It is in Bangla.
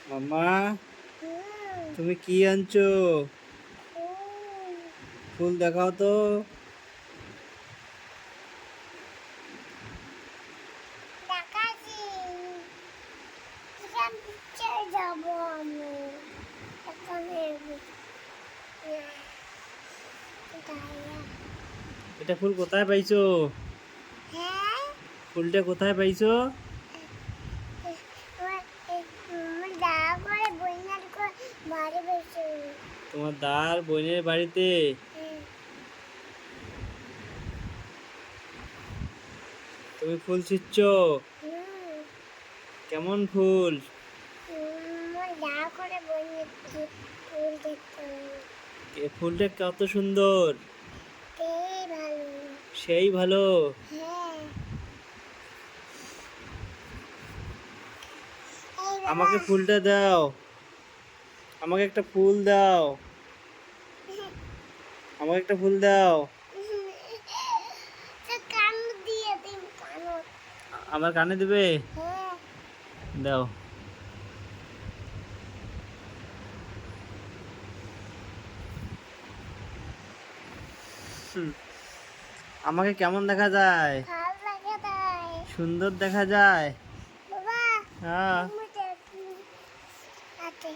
মাম্মা, হুম, তুমি কি আনছো? হুম, ফুল দেখাও তো। দেখাচ্ছি। কিরম পিকচার যাবো আমি এখানে দাঁড়িয়ে। এটা ফুল কোথায় পাইছো? হ্যাঁ, ফুলটা কোথায় পাইছো? আমার দয়া করে বন্যার করে বাড়ি বেশি। তোমার দার বোনের বাড়িতে। তুমি ফুল ছিঁড়ছো? কেমন ফুল? আমার দয়া করে বন্যার ফুল দেখতে এ ফুলটা কত সুন্দর। ভালো। সেই ভালো। হ্যাঁ, এই বাবা। আমাকে ফুলটা দাও। আমাকে একটা ফুল দাও। আমাকে একটা ফুল দাও। তো কান দিয়ে দিন কান। আমার কানে দেবে? হ্যাঁ, দাও। হুম, আমাকে কেমন দেখা যায়? ভালো লাগে তাই। সুন্দর দেখা যায়। বাবা, হ্যাঁ। তুমি দেখি। আচ্ছা।